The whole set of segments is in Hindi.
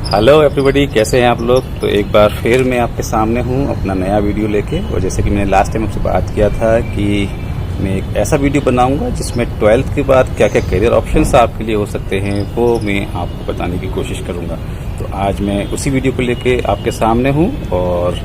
हेलो एवरीबॉडी, कैसे हैं आप लोग। तो एक बार फिर मैं आपके सामने हूं अपना नया वीडियो लेके। और जैसे कि मैंने लास्ट टाइम आपसे बात किया था कि मैं एक ऐसा वीडियो बनाऊंगा जिसमें 12th के बाद क्या क्या करियर ऑप्शंस आपके लिए हो सकते हैं वो मैं आपको बताने की कोशिश करूंगा। तो आज मैं उसी वीडियो को लेके आपके सामने हूँ। और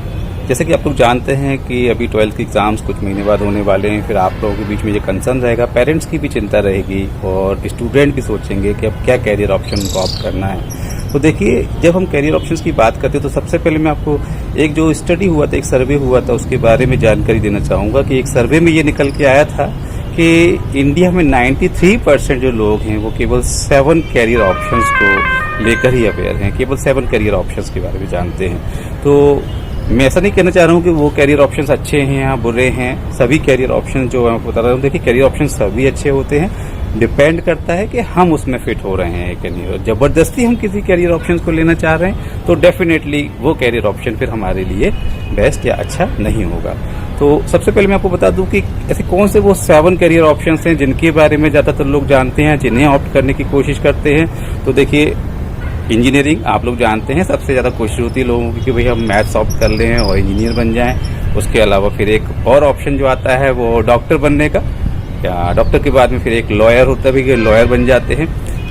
जैसे कि आप लोग जानते हैं कि अभी 12th के एग्जाम्स कुछ महीने बाद होने वाले हैं। फिर आप लोगों के बीच में ये कंसर्न रहेगा, पेरेंट्स की भी चिंता रहेगी और स्टूडेंट भी सोचेंगे कि अब क्या कैरियर ऑप्शन उनको ऑप्ट करना है। तो देखिए, जब हम कैरियर ऑप्शंस की बात करते हैं तो सबसे पहले मैं आपको एक जो स्टडी हुआ था, एक सर्वे हुआ था, उसके बारे में जानकारी देना चाहूँगा कि एक सर्वे में ये निकल के आया था कि इंडिया में 93% जो लोग हैं वो केवल 7 कैरियर ऑप्शंस को लेकर ही अवेयर हैं, केवल 7 कैरियर ऑप्शंस के बारे में जानते हैं। तो मैं ऐसा नहीं कहना चाह रहा हूँ कि वो कैरियर ऑप्शंस अच्छे हैं या बुरे हैं। सभी कैरियर ऑप्शंस जो मैं बता रहा हूँ, देखिए कैरियर ऑप्शंस सभी अच्छे होते हैं, डिपेंड करता है कि हम उसमें फिट हो रहे हैं कि नहीं। जबरदस्ती हम किसी कैरियर ऑप्शन को लेना चाह रहे हैं तो डेफिनेटली वो कैरियर ऑप्शन फिर हमारे लिए बेस्ट या अच्छा नहीं होगा। तो सबसे पहले मैं आपको बता दूं कि ऐसे कौन से वो 7 कैरियर ऑप्शंस हैं जिनके बारे में ज्यादातर लोग जानते हैं, जिन्हें ऑप्ट करने की कोशिश करते हैं। तो देखिए, इंजीनियरिंग आप लोग जानते हैं सबसे ज्यादा कोशिश होती है लोगों की कि भाई हम मैथ्स ऑप्ट कर लें और इंजीनियर बन जाएं। उसके अलावा फिर एक और ऑप्शन जो आता है वो डॉक्टर बनने का, या डॉक्टर के बाद में फिर एक लॉयर होता है भी कि लॉयर बन जाते हैं।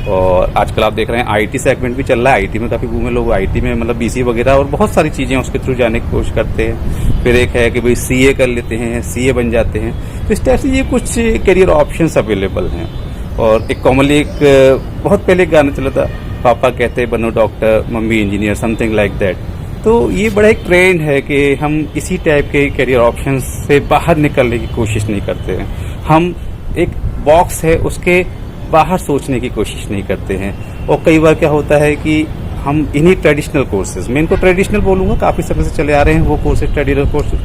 और आजकल आप देख रहे हैं आईटी सेगमेंट भी चल रहा है, आईटी में काफी बूम है, लोग आईटी में मतलब बीसी वगैरह और बहुत सारी चीजें उसके थ्रू जाने की कोशिश करते हैं। फिर एक है कि भाई सीए कर लेते हैं, सीए बन जाते हैं। तो इस टाइप से ये कुछ कैरियर ऑप्शंस अवेलेबल हैं। और एक कॉमनली एक बहुत पहले गाना चला था, पापा कहते बनो doctor, mummy engineer, something like that. तो ये बड़ा एक ट्रेंड है कि हम इसी टाइप के कैरियर ऑप्शंस से बाहर निकलने की कोशिश नहीं करते हैं। हम एक बॉक्स है उसके बाहर सोचने की कोशिश नहीं करते हैं। और कई बार क्या होता है कि हम इन्हीं ट्रेडिशनल कोर्सेज, मैं इनको ट्रेडिशनल बोलूंगा, काफी समय से चले आ रहे हैं वो कोर्सेज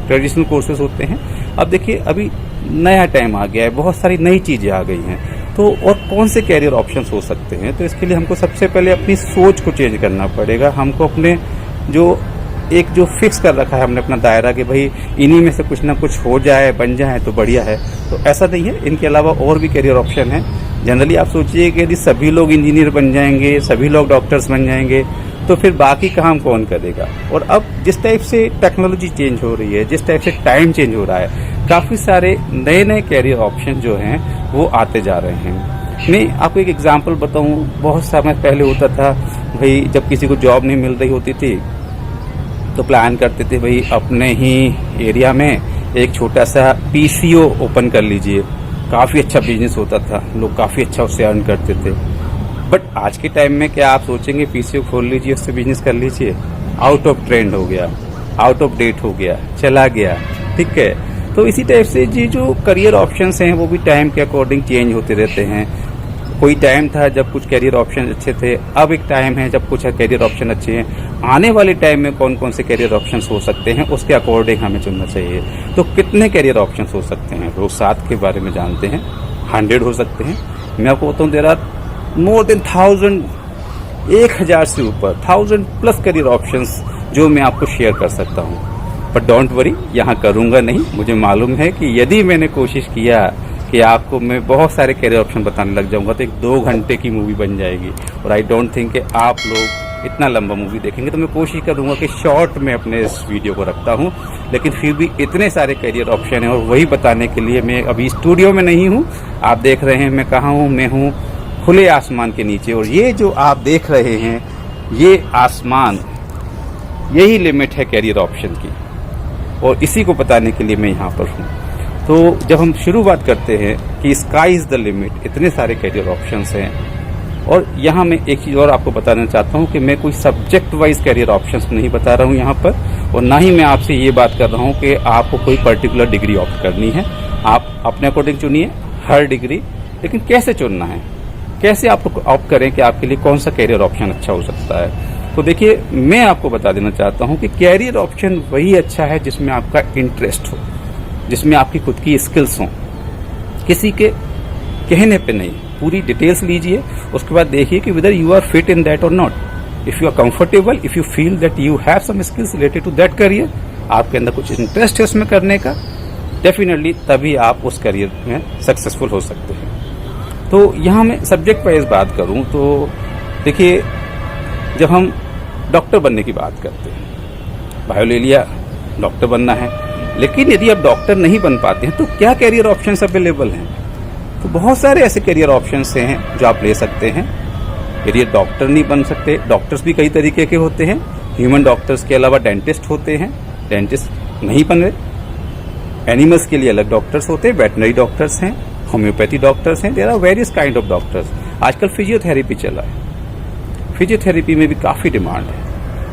ट्रेडिशनल कोर्सेज होते हैं। अब देखिए, अभी नया टाइम आ गया है, बहुत सारी नई चीजें आ गई हैं। तो और कौन से कैरियर ऑप्शंस हो सकते हैं, तो इसके लिए हमको सबसे पहले अपनी सोच को चेंज करना पड़ेगा। हमको अपने जो फिक्स कर रखा है हमने अपना दायरा कि भाई इन्हीं में से कुछ ना कुछ हो जाए, बन जाए तो बढ़िया है, तो ऐसा नहीं है। इनके अलावा और भी कैरियर ऑप्शन है। जनरली आप सोचिए कि यदि सभी लोग इंजीनियर बन जाएंगे, सभी लोग डॉक्टर्स बन जाएंगे, तो फिर बाकी काम कौन करेगा। और अब जिस टाइप से टेक्नोलॉजी चेंज हो रही है, जिस टाइप से टाइम चेंज हो रहा है, काफी सारे नए नए कैरियर ऑप्शन जो हैं वो आते जा रहे हैं। मैं आपको एक एग्जांपल बताऊं, बहुत समय पहले होता था भाई, जब किसी को जॉब नहीं मिल रही होती थी तो प्लान करते थे भाई अपने ही एरिया में एक छोटा सा पीसीओ ओपन कर लीजिए, काफी अच्छा बिजनेस होता था, लोग काफी अच्छा उससे अर्न करते थे। बट आज के टाइम में क्या आप सोचेंगे पीसीओ खोल लीजिए, उससे बिजनेस कर लीजिए? आउट ऑफ ट्रेंड हो गया, आउट ऑफ डेट हो गया, चला गया। ठीक है, तो इसी टाइप से ये जो करियर ऑप्शंस हैं वो भी टाइम के अकॉर्डिंग चेंज होते रहते हैं। कोई टाइम था जब कुछ कैरियर ऑप्शन अच्छे थे, अब एक टाइम है जब कुछ कैरियर ऑप्शन अच्छे हैं। आने वाले टाइम में कौन कौन से कैरियर ऑप्शंस हो सकते हैं उसके अकॉर्डिंग हमें चुनना चाहिए। तो कितने कैरियर ऑप्शंस हो सकते हैं, लोग 7 के बारे में जानते हैं, 100 हो सकते हैं। मैं आपको बताऊं, देयर आर मोर देन 1000, 1000 से ऊपर 1000 प्लस कैरियर ऑप्शंस जो मैं आपको शेयर कर सकता हूँ। बट डोंट वरी, यहाँ करूंगा नहीं। मुझे मालूम है कि यदि मैंने कोशिश किया कि आपको मैं बहुत सारे कैरियर ऑप्शन बताने लग जाऊंगा तो एक 2 घंटे की मूवी बन जाएगी। और आई डोंट थिंक कि आप लोग इतना लंबा मूवी देखेंगे। तो मैं कोशिश करूंगा कि शॉर्ट में अपने इस वीडियो को रखता हूं, लेकिन फिर भी इतने सारे कैरियर ऑप्शन हैं और वही बताने के लिए मैं अभी स्टूडियो में नहीं हूं। आप देख रहे हैं मैं कहाँ हूं, मैं हूं खुले आसमान के नीचे। और ये जो आप देख रहे हैं ये आसमान, यही लिमिट है कैरियर ऑप्शन की, और इसी को बताने के लिए मैं यहाँ पर हूँ। तो जब हम शुरुआत करते हैं कि स्काई इज द लिमिट, इतने सारे कैरियर ऑप्शंस हैं। और यहाँ मैं एक चीज और आपको बताना चाहता हूँ कि मैं कोई सब्जेक्ट वाइज कैरियर ऑप्शंस नहीं बता रहा हूँ यहाँ पर, और ना ही मैं आपसे ये बात कर रहा हूँ कि आपको कोई पर्टिकुलर डिग्री ऑप्ट करनी है। आप अपने अकॉर्डिंग चुनिए हर डिग्री, लेकिन कैसे चुनना है, कैसे आप ऑप्ट करें कि आपके लिए कौन सा कैरियर ऑप्शन अच्छा हो सकता है। तो देखिए, मैं आपको बता देना चाहता हूँ कि कैरियर ऑप्शन वही अच्छा है जिसमें आपका इंटरेस्ट हो, जिसमें आपकी खुद की स्किल्स हों, किसी के कहने पे नहीं। पूरी डिटेल्स लीजिए, उसके बाद देखिए कि whether you are fit in that और not. If you are comfortable, if you feel that you have some skills related to that career, आपके अंदर कुछ इंटरेस्ट है उसमें करने का, डेफिनेटली तभी आप उस करियर में सक्सेसफुल हो सकते हैं। तो यहाँ मैं सब्जेक्ट वाइज बात करूँ तो देखिए, जब हम डॉक्टर बनने की बात करते हैं, बायो ले लिया, डॉक्टर बनना है। लेकिन यदि आप डॉक्टर नहीं बन पाते हैं तो क्या कैरियर ऑप्शंस अवेलेबल हैं? तो बहुत सारे ऐसे कैरियर ऑप्शंस हैं जो आप ले सकते हैं। यदि डॉक्टर नहीं बन सकते, डॉक्टर्स भी कई तरीके के होते हैं। ह्यूमन डॉक्टर्स के अलावा डेंटिस्ट होते हैं, डेंटिस्ट नहीं बन रहे। एनिमल्स के लिए अलग डॉक्टर्स होते हैं, वेटनरी डॉक्टर्स हैं, होम्योपैथी डॉक्टर्स हैं, there are various kind of doctors. आजकल फिजियोथेरेपी चला है, फिजियोथेरेपी में भी काफ़ी डिमांड है।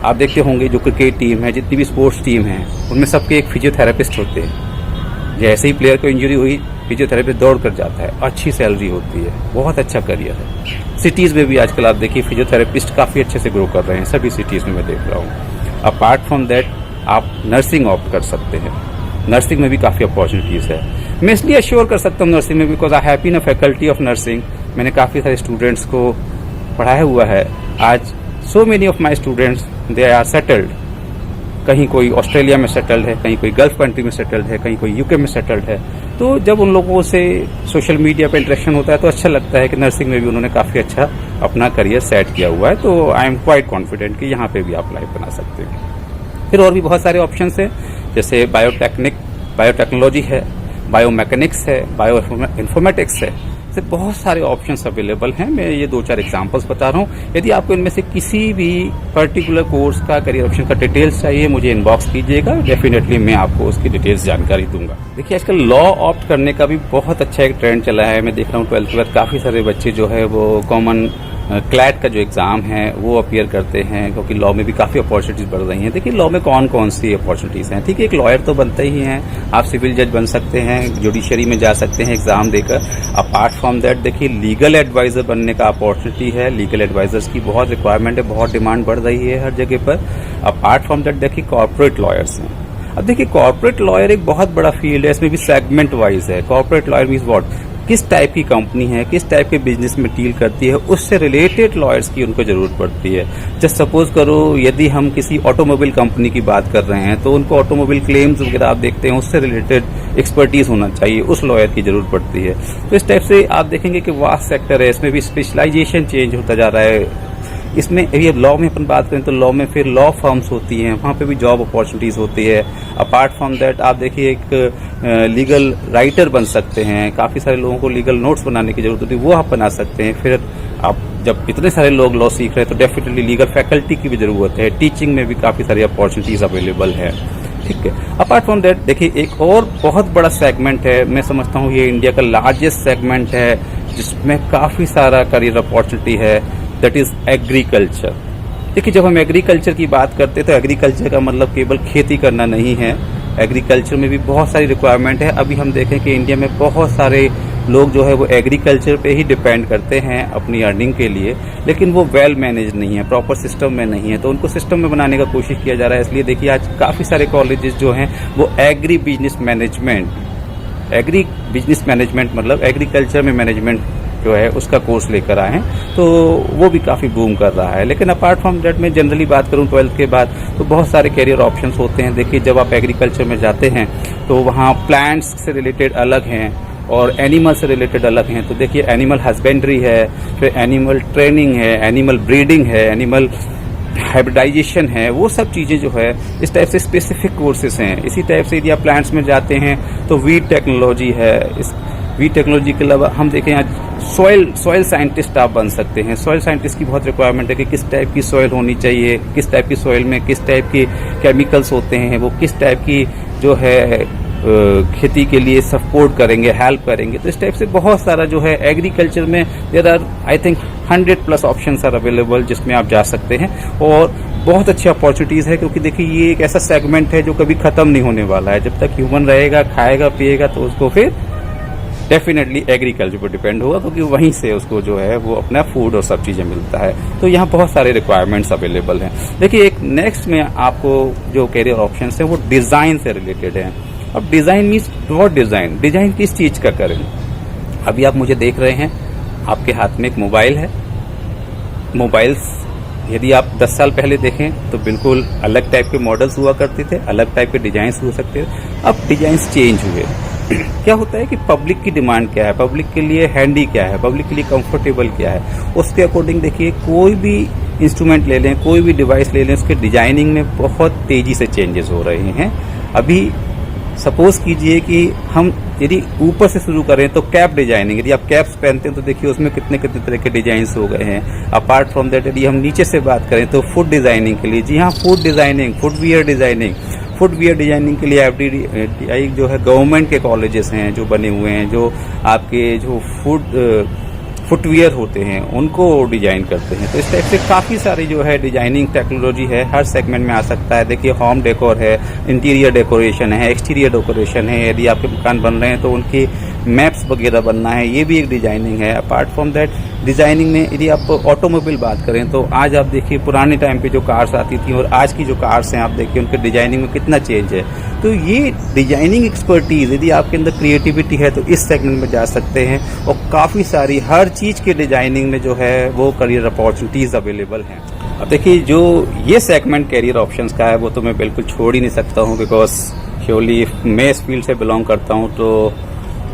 आप देखते होंगे जो क्रिकेट टीम है, जितनी भी स्पोर्ट्स टीम है, उनमें सबके एक फिजियोथेरेपिस्ट होते हैं। जैसे ही प्लेयर को इंजरी हुई, फिजियोथेरेपिस्ट दौड़ कर जाता है, अच्छी सैलरी होती है, बहुत अच्छा करियर है। सिटीज़ में भी आजकल आप देखिए फिजियोथेरेपिस्ट काफ़ी अच्छे से ग्रो कर रहे हैं, सभी सिटीज़ में मैं देख रहा हूँ। अपार्ट फ्रॉम दैट आप नर्सिंग ऑप्ट कर सकते हैं, नर्सिंग में भी काफ़ी अपॉर्चुनिटीज़ है। मैं इसलिए अश्योर कर सकता हूँ नर्सिंग में, because I have been a faculty of nursing. मैंने काफ़ी सारे स्टूडेंट्स को पढ़ाया हुआ है। आज so many of my students they are settled, कहीं कोई ऑस्ट्रेलिया में सेटल्ड है, कहीं कोई गल्फ कंट्री में सेटल्ड है, कहीं कोई यूके में सेटल्ड है। तो जब उन लोगों से सोशल मीडिया पे इंटरेक्शन होता है तो अच्छा लगता है कि नर्सिंग में भी उन्होंने काफ़ी अच्छा अपना करियर सेट किया हुआ है। तो आई एम क्वाइट कॉन्फिडेंट कि यहाँ पे भी आप लाइफ बना सकते हैं। फिर और भी बहुत सारे ऑप्शंस हैं, जैसे बायोटेक्नोलॉजी है, बायोमैकेनिक्स है, बायो इन्फॉर्मेटिक्स है। से बहुत सारे ऑप्शंस अवेलेबल हैं। मैं ये 2-4 एग्जांपल्स बता रहा हूँ। यदि आपको इनमें से किसी भी पर्टिकुलर कोर्स का, करियर ऑप्शन का डिटेल्स चाहिए, मुझे इनबॉक्स कीजिएगा, डेफिनेटली मैं आपको उसकी डिटेल्स जानकारी दूंगा। देखिए आजकल लॉ ऑप्ट करने का भी बहुत अच्छा एक ट्रेंड चला है। मैं देख रहा हूँ 12th के बाद काफ़ी सारे बच्चे जो है वो कॉमन क्लैट का जो एग्ज़ाम है वो अपीयर करते हैं, क्योंकि लॉ में भी काफ़ी अपॉर्चुनिटीज़ बढ़ रही हैं। देखिए लॉ में कौन कौन सी अपॉर्चुनिटीज़ हैं। ठीक है, एक लॉयर तो बनते ही हैं, आप सिविल जज बन सकते हैं, जुडिशरी में जा सकते हैं एग्ज़ाम देकर। अपार्ट फ्रॉम दैट देखिए लीगल एडवाइज़र बनने का अपॉर्चुनिटी है। लीगल एडवाइज़र्स की बहुत रिक्वायरमेंट है, बहुत डिमांड बढ़ रही है हर जगह पर। अपार्ट फ्रॉम दैट देखिए कॉर्पोरेट लॉयर्स हैं। अब देखिए कॉर्पोरेट लॉयर एक बहुत बड़ा फील्ड है, इसमें भी सेगमेंट वाइज है। कॉर्पोरेट लॉयर मीन्स व्हाट, किस टाइप की कंपनी है, किस टाइप के बिजनेस में डील करती है, उससे रिलेटेड लॉयर्स की उनको जरूरत पड़ती है। जस्ट सपोज करो यदि हम किसी ऑटोमोबाइल कंपनी की बात कर रहे हैं तो उनको ऑटोमोबाइल क्लेम्स वगैरह आप देखते हैं, उससे रिलेटेड एक्सपर्टीज होना चाहिए, उस लॉयर की जरूरत पड़ती है। तो इस टाइप से आप देखेंगे कि वास्ट सेक्टर है, इसमें भी स्पेशलाइजेशन चेंज होता जा रहा है। इसमें ये लॉ में अपन बात करें तो लॉ में फिर लॉ फर्म्स होती हैं, वहाँ पे भी जॉब अपॉर्चुनिटीज़ होती है। अपार्ट फ्रॉम दैट आप देखिए एक लीगल राइटर बन सकते हैं, काफ़ी सारे लोगों को लीगल नोट्स बनाने की जरूरत होती है, वो आप बना सकते हैं। फिर आप जब इतने सारे लोग लॉ सीख रहे हैं तो डेफिनेटली लीगल फैकल्टी की भी जरूरत है। टीचिंग में भी काफ़ी सारी अपॉर्चुनिटीज़ अवेलेबल है। ठीक है, अपार्ट फ्रॉम दैट देखिए एक और बहुत बड़ा सेगमेंट है, मैं समझता हूँ ये इंडिया का लार्जेस्ट सेगमेंट है जिसमें काफ़ी सारा करियर अपॉर्चुनिटी है, दैट इज एग्रीकल्चर। देखिए जब हम एग्रीकल्चर की बात करते हैं तो एग्रीकल्चर का मतलब केवल खेती करना नहीं है, एग्रीकल्चर में भी बहुत सारी रिक्वायरमेंट है। अभी हम देखें कि इंडिया में बहुत सारे लोग जो है वो एग्रीकल्चर पे ही डिपेंड करते हैं अपनी अर्निंग के लिए, लेकिन वो वेल मैनेज नहीं है, प्रॉपर सिस्टम में नहीं है, तो उनको सिस्टम में बनाने का कोशिश किया जा रहा है। इसलिए देखिए आज काफ़ी सारे कॉलेजेस जो हैं वो एग्री बिजनेस मैनेजमेंट मतलब एग्रीकल्चर में मैनेजमेंट जो है उसका कोर्स लेकर आए हैं, तो वो भी काफ़ी बूम कर रहा है। लेकिन अपार्ट फ्रॉम दैट मैं जनरली बात करूं 12th के बाद तो बहुत सारे कैरियर ऑप्शंस होते हैं। देखिए जब आप एग्रीकल्चर में जाते हैं तो वहाँ प्लांट्स से रिलेटेड अलग हैं और एनिमल से रिलेटेड अलग हैं। तो देखिए एनिमल हस्बेंड्री है, फिर एनिमल ट्रेनिंग है, एनिमल ब्रीडिंग है, एनिमल हाइब्रिडाइजेशन है, वो सब चीज़ें जो है इस टाइप से स्पेसिफिक कोर्सेज हैं। इसी टाइप से यदि आप प्लांट्स में जाते हैं तो वीड टेक्नोलॉजी है। इस वीड टेक्नोलॉजी के अलावा हम देखें आज सॉइल साइंटिस्ट आप बन सकते हैं। सॉइल साइंटिस्ट की बहुत रिक्वायरमेंट है कि किस टाइप की सॉइल होनी चाहिए, किस टाइप की सॉइल में किस टाइप के केमिकल्स होते हैं, वो किस टाइप की जो है खेती के लिए सपोर्ट करेंगे, हेल्प करेंगे। तो इस टाइप से बहुत सारा जो है एग्रीकल्चर में there are I think 100+ options are available जिसमें आप जा सकते हैं और बहुत अच्छी अपॉर्चुनिटीज़ है। क्योंकि देखिए ये एक ऐसा सेगमेंट है जो कभी खत्म नहीं होने वाला है। जब तक ह्यूमन रहेगा, खाएगा पिएगा तो उसको फिर डेफिनेटली एग्रीकल्चर पर डिपेंड होगा, क्योंकि वहीं से उसको जो है वो अपना फूड और सब चीज़ें मिलता है। तो यहाँ बहुत सारे रिक्वायरमेंट्स अवेलेबल हैं। देखिए एक नेक्स्ट में आपको जो कैरियर ऑप्शंस हैं वो डिज़ाइन से रिलेटेड हैं। अब डिज़ाइन मीन्स व्हाट डिज़ाइन किस चीज़ का करें। अभी आप मुझे देख रहे हैं, आपके हाथ में एक मोबाइल है। मोबाइल्स यदि आप 10 साल पहले देखें तो बिल्कुल अलग टाइप के मॉडल्स हुआ करते थे, अलग टाइप के डिजाइन्स हो सकते थे। अब डिजाइन्स चेंज हुए। क्या होता है कि पब्लिक की डिमांड क्या है, पब्लिक के लिए हैंडी क्या है, पब्लिक के लिए कंफर्टेबल क्या है, उसके अकॉर्डिंग देखिए कोई भी इंस्ट्रूमेंट ले लें, कोई भी डिवाइस ले लें, उसके डिजाइनिंग में बहुत तेजी से चेंजेस हो रहे हैं। अभी सपोज कीजिए कि हम यदि ऊपर से शुरू करें तो कैप डिजाइनिंग, यदि आप कैप्स पहनते हैं तो देखिए उसमें कितने कितने तरह के डिजाइन्स हो गए हैं। अपार्ट फ्रॉम दैट यदि हम नीचे से बात करें तो फूड डिजाइनिंग के लिए, जी हाँ, फूड डिजाइनिंग, फुटवियर डिजाइनिंग के लिए एफडीआई जो है गवर्नमेंट के कॉलेजेस हैं जो बने हुए हैं, जो आपके जो फुटवियर होते हैं उनको डिजाइन करते हैं। तो इस टाइप से काफ़ी सारी जो है डिजाइनिंग टेक्नोलॉजी है, हर सेगमेंट में आ सकता है। देखिए होम डेकोर है, इंटीरियर डेकोरेशन है, एक्सटीरियर डेकोरेशन है, यदि आपके मकान बन रहे हैं तो उनकी मैप्स वगैरह बनना है, ये भी एक डिजाइनिंग है। अपार्ट फ्रॉम दैट डिजाइनिंग में यदि आप ऑटोमोबाइल बात करें तो आज आप देखिए पुराने टाइम पे जो कार्स आती थी और आज की जो कार्स हैं आप देखिए उनके डिजाइनिंग में कितना चेंज है। तो ये डिजाइनिंग एक्सपर्टीज यदि आपके अंदर क्रिएटिविटी है तो इस सेगमेंट में जा सकते हैं और काफ़ी सारी हर चीज़ के डिजाइनिंग में जो है वो करियर अपॉर्चुनिटीज़ अवेलेबल हैं। अब देखिए जो ये सेगमेंट करियर ऑप्शंस का है वो तो मैं बिल्कुल छोड़ ही नहीं सकता हूँ, बिकॉज श्योरली मैं इस फील्ड से बिलोंग करता हूँ। तो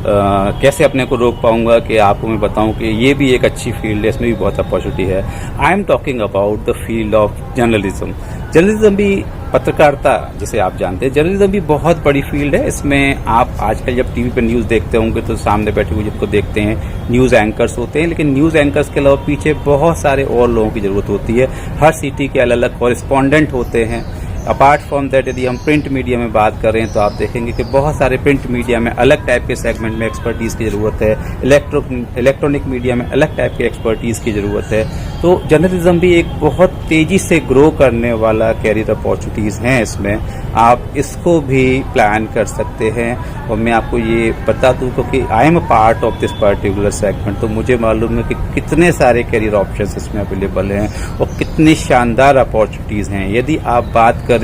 कैसे अपने को रोक पाऊंगा कि आपको मैं बताऊं कि ये भी एक अच्छी फील्ड है, इसमें भी बहुत अपॉर्चुनिटी है। I am talking about the field of journalism. Journalism भी पत्रकारिता जिसे आप जानते हैं, जर्नलिज्म भी बहुत बड़ी फील्ड है। इसमें आप आजकल जब टीवी पे न्यूज़ देखते होंगे तो सामने बैठे हुए जिनको देखते हैं न्यूज़ एंकर्स होते हैं, लेकिन न्यूज़ एंकर्स के अलावा पीछे बहुत सारे और लोगों की ज़रूरत होती है। हर सिटी के अलग अलग कॉरेस्पॉन्डेंट होते हैं। अपार्ट फ्रॉम दैट यदि हम प्रिंट मीडिया में बात करें तो आप देखेंगे कि बहुत सारे प्रिंट मीडिया में अलग टाइप के सेगमेंट में एक्सपर्टीज़ की ज़रूरत है, इलेक्ट्रॉनिक मीडिया में अलग टाइप के एक्सपर्टीज़ की ज़रूरत है। तो जर्नलिज्म भी एक बहुत तेज़ी से ग्रो करने वाला कैरियर अपॉर्चुनिटीज़ हैं। इसमें आप इसको भी प्लान कर सकते हैं। और मैं आपको ये बता दूं क्योंकि I am a part of this particular segment, तो मुझे मालूम है कि कितने सारे कैरियर ऑप्शंस इसमें अवेलेबल हैं और कितनी शानदार अपॉर्चुनिटीज़ हैं। यदि आप बात करें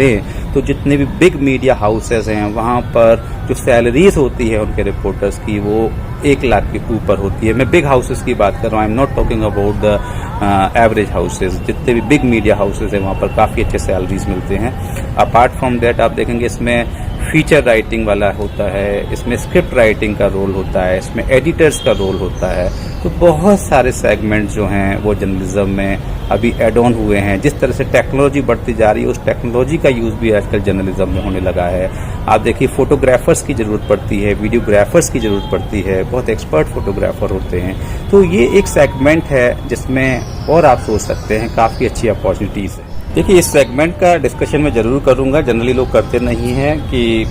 तो जितने भी बिग मीडिया हाउसेस हैं वहाँ पर जो सैलरीज होती है उनके रिपोर्टर्स की वो 1 लाख के ऊपर होती है। मैं बिग हाउसेस की बात कर रहा हूँ, I am not talking about the average houses. जितने भी बिग मीडिया हाउसेस हैं वहाँ पर काफ़ी अच्छे सैलरीज मिलते हैं। अपार्ट फ्रॉम दैट आप देखेंगे इसमें फीचर राइटिंग वाला होता है, इसमें स्क्रिप्ट राइटिंग का रोल होता है, इसमें एडिटर्स का रोल होता है। तो बहुत सारे सेगमेंट जो हैं वो जर्नलिज्म में अभी एड ऑन हुए हैं। जिस तरह से टेक्नोलॉजी बढ़ती जा रही है उस टेक्नोलॉजी का यूज़ भी आजकल जर्नलिज्म में होने लगा है। आप देखिए फोटोग्राफर्स की ज़रूरत पड़ती है, वीडियोग्राफर्स की ज़रूरत पड़ती है, बहुत एक्सपर्ट फोटोग्राफर होते हैं। तो ये एक सेगमेंट है जिसमें और आप सोच सकते हैं काफ़ी अच्छी अपॉर्चुनिटीज़ है। देखिए इस सेगमेंट का डिस्कशन मैं जरूर करूंगा। जनरली लोग करते नहीं हैं कि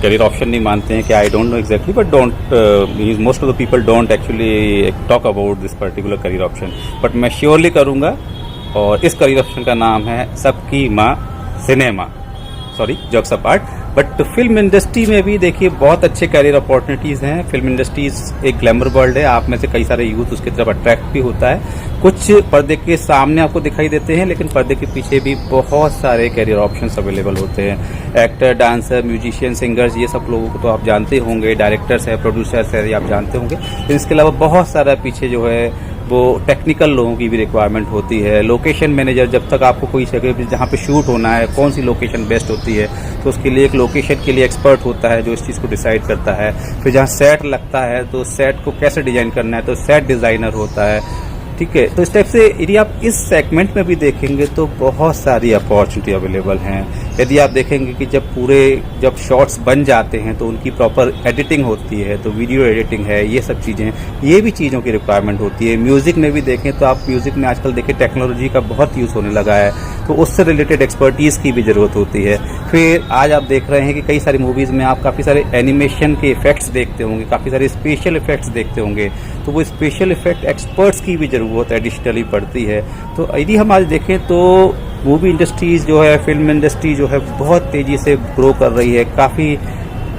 करियर ऑप्शन नहीं मानते हैं कि I don't know exactly, but don't most of the people don't actually talk about this particular career option, but मैं श्योरली करूंगा। और इस करियर ऑप्शन का नाम है सबकी माँ cinema. Sorry, jokes apart. But film industry में भी देखिए बहुत अच्छे करियर अपॉर्चुनिटीज़ हैं। फिल्म इंडस्ट्रीज एक ग्लैमर वर्ल्ड है, आप में से कई सारे यूथ उसकी तरफ अट्रैक्ट भी होता है। कुछ पर्दे के सामने आपको दिखाई देते हैं लेकिन पर्दे के पीछे भी बहुत सारे करियर ऑप्शंस अवेलेबल होते हैं। एक्टर, डांसर, म्यूजिशियन, सिंगर्स, ये सब लोगों को तो आप जानते होंगे। डायरेक्टर्स है, प्रोड्यूसर्स है, ये आप जानते होंगे। लेकिन इसके अलावा बहुत सारा पीछे जो है वो टेक्निकल लोगों की भी रिक्वायरमेंट होती है। लोकेशन मैनेजर, जब तक आपको कोई जगह जहाँ पे शूट होना है, कौन सी लोकेशन बेस्ट होती है, तो उसके लिए एक लोकेशन के लिए एक्सपर्ट होता है जो इस चीज़ को डिसाइड करता है। फिर जहाँ सेट लगता है तो सेट को कैसे डिजाइन करना है तो सेट डिज़ाइनर होता है। ठीक है, तो इस टाइप से यदि आप इस सेगमेंट में भी देखेंगे तो बहुत सारी अपॉर्चुनिटी अवेलेबल हैं। यदि आप देखेंगे कि जब शॉर्ट्स बन जाते हैं तो उनकी प्रॉपर एडिटिंग होती है, तो वीडियो एडिटिंग है, ये सब चीज़ें, ये भी चीज़ों की रिक्वायरमेंट होती है। म्यूज़िक में भी देखें तो आप म्यूज़िक में आजकल देखिए टेक्नोलॉजी का बहुत यूज़ होने लगा है, तो उससे रिलेटेड एक्सपर्टीज़ की भी ज़रूरत होती है। फिर आज आप देख रहे हैं कि कई सारी मूवीज़ में आप काफ़ी सारे एनिमेशन के इफेक्ट्स देखते होंगे, काफ़ी सारे स्पेशल इफेक्ट्स देखते होंगे, तो वो स्पेशल इफेक्ट एक्सपर्ट्स की भी ज़रूरत एडिशनली पड़ती है। तो यदि हम आज देखें तो मूवी इंडस्ट्रीज जो है, फिल्म इंडस्ट्री जो है बहुत तेज़ी से ग्रो कर रही है, काफ़ी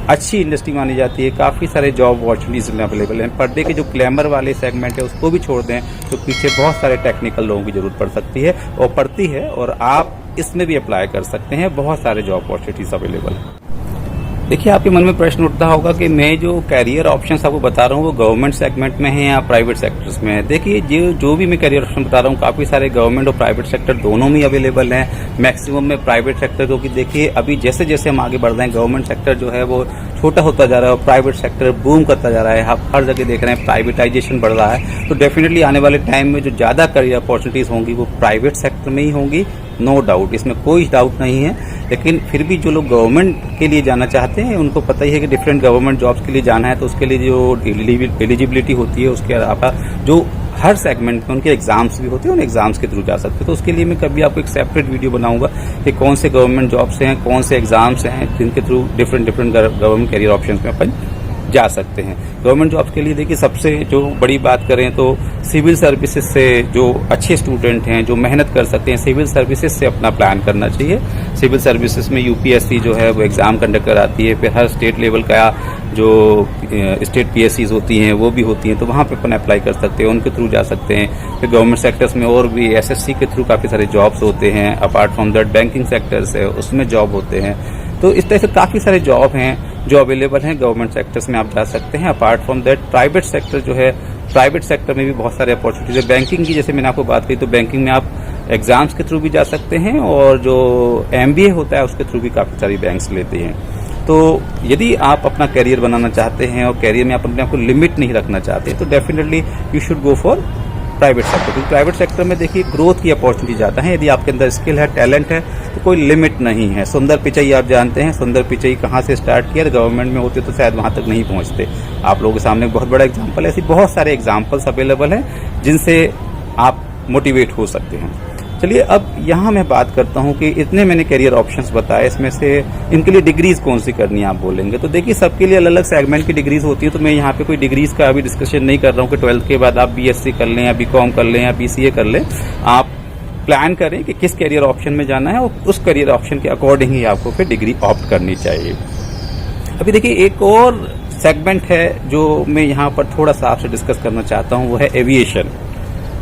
अच्छी इंडस्ट्री मानी जाती है। काफ़ी सारे जॉब अपॉर्चुनिटीज़ में अवेलेबल हैं। पर्दे के जो ग्लैमर वाले सेगमेंट है उसको भी छोड़ दें तो पीछे बहुत सारे टेक्निकल लोगों की ज़रूरत पड़ सकती है और पड़ती है, और आप इसमें भी अप्लाई कर सकते हैं। बहुत सारे जॉब अपॉर्चुनिटीज़ अवेलेबल हैं। देखिए, आपके मन में प्रश्न उठता होगा कि मैं जो कैरियर ऑप्शंस आपको बता रहा हूँ वो गवर्नमेंट सेगमेंट में है या प्राइवेट सेक्टर्स में है। देखिए, जो भी मैं कैरियर ऑप्शन बता रहा हूँ काफ़ी सारे गवर्नमेंट और प्राइवेट सेक्टर दोनों में अवेलेबल हैं। मैक्सिमम में प्राइवेट सेक्टर, क्योंकि देखिए अभी जैसे जैसे हम आगे बढ़ रहे हैं गवर्नमेंट सेक्टर जो है वो छोटा होता जा रहा है और प्राइवेट सेक्टर बूम करता जा रहा है। आप हर जगह देख रहे हैं प्राइवेटाइजेशन बढ़ रहा है। तो डेफिनेटली आने वाले टाइम में जो ज़्यादा करियर अपॉर्चुनिटीज़ होंगी वो प्राइवेट सेक्टर में ही होंगी, नो डाउट, इसमें कोई डाउट नहीं है। लेकिन फिर भी जो लोग गवर्नमेंट के लिए जाना चाहते हैं उनको पता ही है कि डिफरेंट गवर्नमेंट जॉब्स के लिए जाना है तो उसके लिए जो एलिजिबिलिटी होती है उसके अलावा जो हर सेगमेंट में उनके एग्जाम्स भी होते हैं, उन एग्जाम्स के थ्रू जा सकते हैं। तो उसके लिए मैं कभी आपको एक सेपरेट वीडियो बनाऊंगा कि कौन से गवर्नमेंट जॉब्स हैं, कौन से एग्जाम्स हैं जिनके through different government career options में अपन जा सकते हैं। गवर्नमेंट जॉब्स के लिए देखिए सबसे जो बड़ी बात करें तो सिविल सर्विसेज से जो अच्छे स्टूडेंट हैं जो मेहनत कर सकते हैं सिविल सर्विसेज से अपना प्लान करना चाहिए। सिविल सर्विसेज में यूपीएससी जो है वो एग्जाम कंडक्ट कराती है, फिर हर स्टेट लेवल का जो स्टेट पीएससीज होती हैं वो भी होती हैं, तो वहाँ पे अपन अप्लाई कर सकते हैं, उनके थ्रू जा सकते हैं। फिर गवर्नमेंट सेक्टर्स में और भी एसएससी के थ्रू काफ़ी सारे जॉब्स होते हैं, apart from that banking sectors है उसमें जॉब होते हैं। तो इस तरह से काफ़ी सारे जॉब हैं जो अवेलेबल हैं गवर्नमेंट सेक्टर्स में, आप जा सकते हैं। Apart from that private sector जो है, प्राइवेट सेक्टर में भी बहुत सारे अपॉर्चुनिटीज है। बैंकिंग की जैसे मैंने आपको बात की तो बैंकिंग में आप एग्जाम्स के थ्रू भी जा सकते हैं और जो एमबीए होता है उसके थ्रू भी काफ़ी सारी बैंक्स लेते हैं। तो यदि आप अपना करियर बनाना चाहते हैं और करियर में आप अपने आप को लिमिट नहीं रखना चाहते तो definitely you should go for private sector, क्योंकि प्राइवेट सेक्टर में देखिए ग्रोथ की अपॉर्चुनिटी ज़्यादा है। यदि आपके अंदर स्किल है, टैलेंट है तो कोई लिमिट नहीं है। सुंदर पिचई आप जानते हैं, सुंदर पिचई कहाँ से स्टार्ट किया, गवर्नमेंट में होते तो शायद वहाँ तक नहीं पहुँचते। आप लोगों के सामने बहुत बड़ा एग्जाम्पल है, ऐसी बहुत सारे एग्जाम्पल्स अवेलेबल हैं जिनसे आप मोटिवेट हो सकते हैं। चलिए अब यहाँ मैं बात करता हूँ कि इतने मैंने करियर ऑप्शंस बताए, इसमें से इनके लिए डिग्रीज कौन सी करनी है आप बोलेंगे। तो देखिए सबके लिए अलग अलग सेगमेंट की डिग्रीज होती है, तो मैं यहाँ पे कोई डिग्रीज का अभी डिस्कशन नहीं कर रहा हूँ कि 12th के बाद आप बीएससी कर लें या बीकॉम कर लें या बीसीए कर लें। आप प्लान करें कि किस करियर ऑप्शन में जाना है और उस करियर ऑप्शन के अकॉर्डिंग ही आपको फिर डिग्री ऑप्ट करनी चाहिए। अभी देखिए एक और सेगमेंट है जो मैं यहाँ पर थोड़ा सा आपसे डिस्कस करना चाहता हूँ, वो है एविएशन।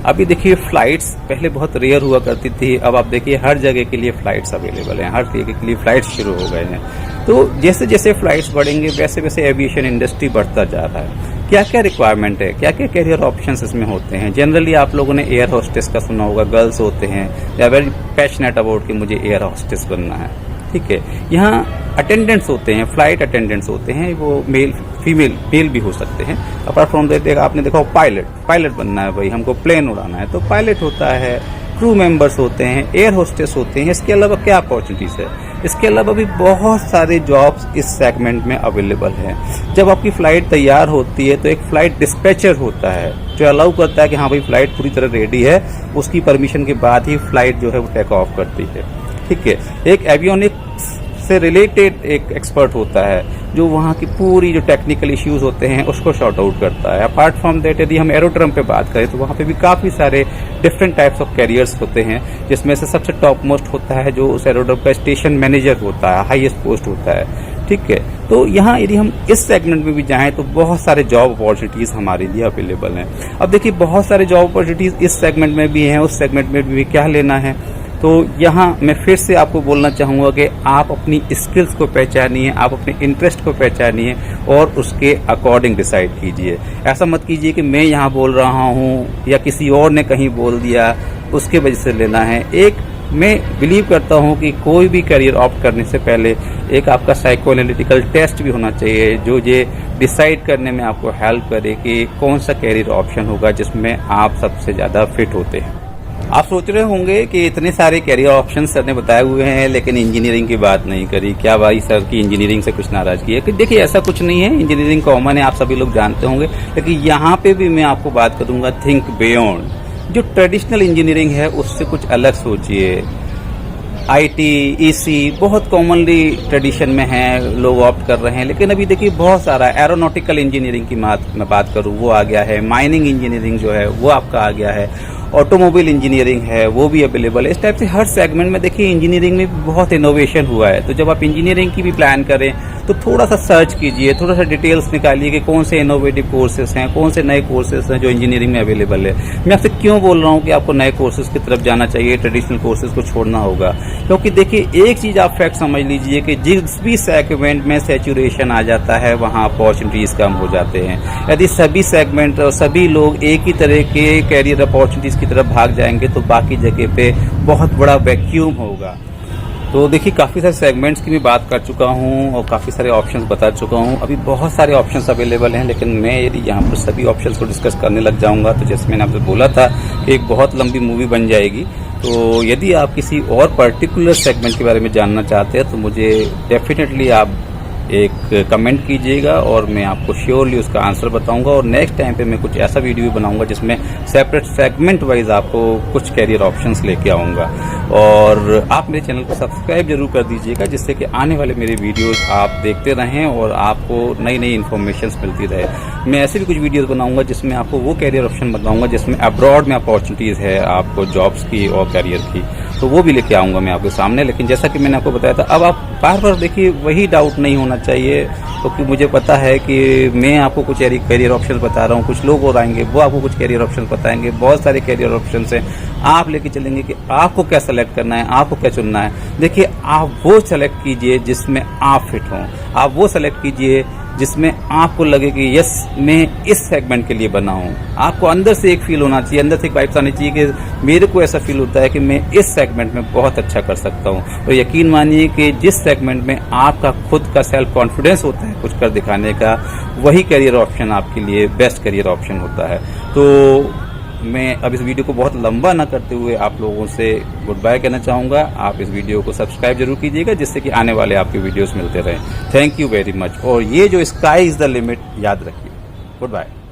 अभी देखिए फ्लाइट्स पहले बहुत रेयर हुआ करती थी, अब आप देखिए हर जगह के लिए फ्लाइट्स अवेलेबल हैं, हर जगह के लिए फ्लाइट्स शुरू हो गए हैं। तो जैसे जैसे फ्लाइट्स बढ़ेंगे वैसे वैसे एविएशन इंडस्ट्री बढ़ता जा रहा है। क्या क्या रिक्वायरमेंट है, क्या क्या कैरियर ऑप्शंस इसमें होते हैं। जनरली आप लोगों ने एयर होस्टेस का सुना होगा, गर्ल्स होते हैं या वेरी पैशनेट अबाउट कि मुझे एयर होस्टेस बनना है, ठीक है। यहाँ अटेंडेंट्स होते हैं, फ्लाइट अटेंडेंट्स होते हैं, वो मेल फीमेल मेल भी हो सकते हैं। अपार्ट फ्रॉम दैट आपने देखा पायलट बनना है, भाई हमको प्लेन उड़ाना है तो पायलट होता है, क्रू मेंबर्स होते हैं, एयर होस्टेस होते हैं। इसके अलावा क्या अपॉर्चुनिटीज है, इसके अलावा भी बहुत सारे जॉब्स इस सेगमेंट में अवेलेबल हैं। जब आपकी फ्लाइट तैयार होती है तो एक फ्लाइट डिस्पैचर होता है जो अलाउ करता है कि हाँ भाई फ्लाइट पूरी तरह रेडी है, उसकी परमिशन के बाद ही फ्लाइट जो है वो टेक ऑफ करती है, ठीक है। एक एवियोनिक्स से रिलेटेड एक एक्सपर्ट होता है जो वहाँ की पूरी जो टेक्निकल इश्यूज होते हैं उसको शॉर्ट आउट करता है। अपार्ट फ्रॉम दैट यदि हम एरोड्रम पे बात करें तो वहाँ पे भी काफ़ी सारे डिफरेंट टाइप्स ऑफ कैरियर्स होते हैं, जिसमें से सबसे टॉप मोस्ट होता है जो उस एरोड्रम का स्टेशन मैनेजर होता है, हाईएस्ट पोस्ट होता है, ठीक है। तो यहाँ यदि हम इस सेगमेंट में भी जाएं तो बहुत सारे जॉब अपॉर्चुनिटीज हमारे लिए अवेलेबल हैं। अब देखिए बहुत सारे जॉब अपॉर्चुनिटीज इस सेगमेंट में भी हैं, उस सेगमेंट में भी क्या लेना है। तो यहाँ मैं फिर से आपको बोलना चाहूँगा कि आप अपनी स्किल्स को पहचानिए, आप अपने इंटरेस्ट को पहचानिए और उसके अकॉर्डिंग डिसाइड कीजिए। ऐसा मत कीजिए कि मैं यहाँ बोल रहा हूँ या किसी और ने कहीं बोल दिया उसके वजह से लेना है। मैं बिलीव करता हूँ कि कोई भी करियर ऑप्ट करने से पहले एक आपका साइको एनालिटिकल टेस्ट भी होना चाहिए जो ये डिसाइड करने में आपको हेल्प करे कि कौन सा करियर ऑप्शन होगा जिसमें आप सबसे ज़्यादा फिट होते हैं। आप सोच रहे होंगे कि इतने सारे कैरियर ऑप्शन सर ने बताए हुए हैं लेकिन इंजीनियरिंग की बात नहीं करी, क्या भाई सर की इंजीनियरिंग से कुछ नाराजगी है? कि देखिए ऐसा कुछ नहीं है, इंजीनियरिंग कॉमन है, आप सभी लोग जानते होंगे। लेकिन यहाँ पे भी मैं आपको बात करूंगा थिंक बियॉन्ड। जो ट्रेडिशनल इंजीनियरिंग है उससे कुछ अलग सोचिए। आईटी, ईसी बहुत कॉमनली ट्रेडिशन में है, लोग ऑप्ट कर रहे हैं। लेकिन अभी देखिए बहुत सारा एरोनॉटिकल इंजीनियरिंग की मैं बात करूँ वो आ गया है, माइनिंग इंजीनियरिंग जो है वो आपका आ गया है। ऑटोमोबाइल इंजीनियरिंग है वो भी अवेलेबल है। इस टाइप से हर सेगमेंट में देखिए इंजीनियरिंग में बहुत इनोवेशन हुआ है। तो जब आप इंजीनियरिंग की भी प्लान करें तो थोड़ा सा सर्च कीजिए, थोड़ा सा डिटेल्स निकालिए कि कौन से इनोवेटिव कोर्सेज हैं, कौन से नए कोर्सेज हैं जो इंजीनियरिंग में अवेलेबल है। मैं आपसे क्यों बोल रहा हूँ कि आपको नए कोर्सेज की तरफ जाना चाहिए, ट्रेडिशनल कोर्सेज को छोड़ना होगा, क्योंकि देखिए एक चीज आप फैक्ट समझ लीजिए कि जिस भी सेगमेंट में सैचुरेशन आ जाता है वहाँ अपॉर्चुनिटीज कम हो जाते हैं। यदि सभी सेगमेंट और सभी लोग एक ही तरह के कैरियर अपॉर्चुनिटीज की तरफ भाग जाएंगे तो बाकी जगह पे बहुत बड़ा वैक्यूम होगा। तो देखिए काफ़ी सारे सेगमेंट्स की मैं बात कर चुका हूँ और काफ़ी सारे ऑप्शंस बता चुका हूँ। अभी बहुत सारे ऑप्शंस अवेलेबल हैं, लेकिन मैं यदि यहाँ पर सभी ऑप्शंस को डिस्कस करने लग जाऊँगा तो जैसे मैंने आपसे बोला था कि एक बहुत लंबी मूवी बन जाएगी। तो यदि आप किसी और पर्टिकुलर सेगमेंट के बारे में जानना चाहते हैं तो मुझे डेफिनेटली आप एक कमेंट कीजिएगा और मैं आपको श्योरली उसका आंसर बताऊंगा। और नेक्स्ट टाइम पे मैं कुछ ऐसा वीडियो भी बनाऊंगा जिसमें सेपरेट सेगमेंट वाइज आपको कुछ कैरियर ऑप्शंस लेके आऊंगा। और आप मेरे चैनल को सब्सक्राइब जरूर कर दीजिएगा जिससे कि आने वाले मेरे वीडियोस आप देखते रहें और आपको नई नई इन्फॉर्मेशन मिलती रहे। मैं ऐसे भी कुछ वीडियोस बनाऊंगा जिसमें आपको वो कैरियर ऑप्शन बताऊंगा जिसमें अब्रॉड में अपॉर्चुनिटीज़ है आपको जॉब्स की और कैरियर की, तो वो भी लेके आऊंगा मैं आपके सामने। लेकिन जैसा कि मैंने आपको बताया था, अब आप बार बार देखिए वही डाउट नहीं होना चाहिए, क्योंकि मुझे पता है कि मैं आपको कुछ कैरियर ऑप्शन बता रहा हूँ, कुछ लोग और आएंगे वो आपको कुछ कैरियर ऑप्शन बताएंगे। बहुत सारे कैरियर ऑप्शन हैं, आप लेके चलेंगे कि आपको क्या सेलेक्ट करना है, आपको क्या चुनना है। देखिए आप वो सेलेक्ट कीजिए जिसमें आप फिट हों, आप वो सेलेक्ट कीजिए जिसमें आपको लगे कि यस मैं इस सेगमेंट के लिए बना हूँ। आपको अंदर से एक फील होना चाहिए, अंदर से एक वाइब्स आनी चाहिए कि मेरे को ऐसा फील होता है कि मैं इस सेगमेंट में बहुत अच्छा कर सकता हूँ। और यकीन मानिए कि जिस सेगमेंट में आपका खुद का सेल्फ कॉन्फिडेंस होता है कुछ कर दिखाने का, वही करियर ऑप्शन आपके लिए बेस्ट करियर ऑप्शन होता है। तो मैं अब इस वीडियो को बहुत लंबा ना करते हुए आप लोगों से गुड बाय कहना चाहूँगा। आप इस वीडियो को सब्सक्राइब जरूर कीजिएगा जिससे कि आने वाले आपके वीडियोस मिलते रहें। Thank you very much. और ये जो स्काई इज़ द लिमिट याद रखिए। Good bye.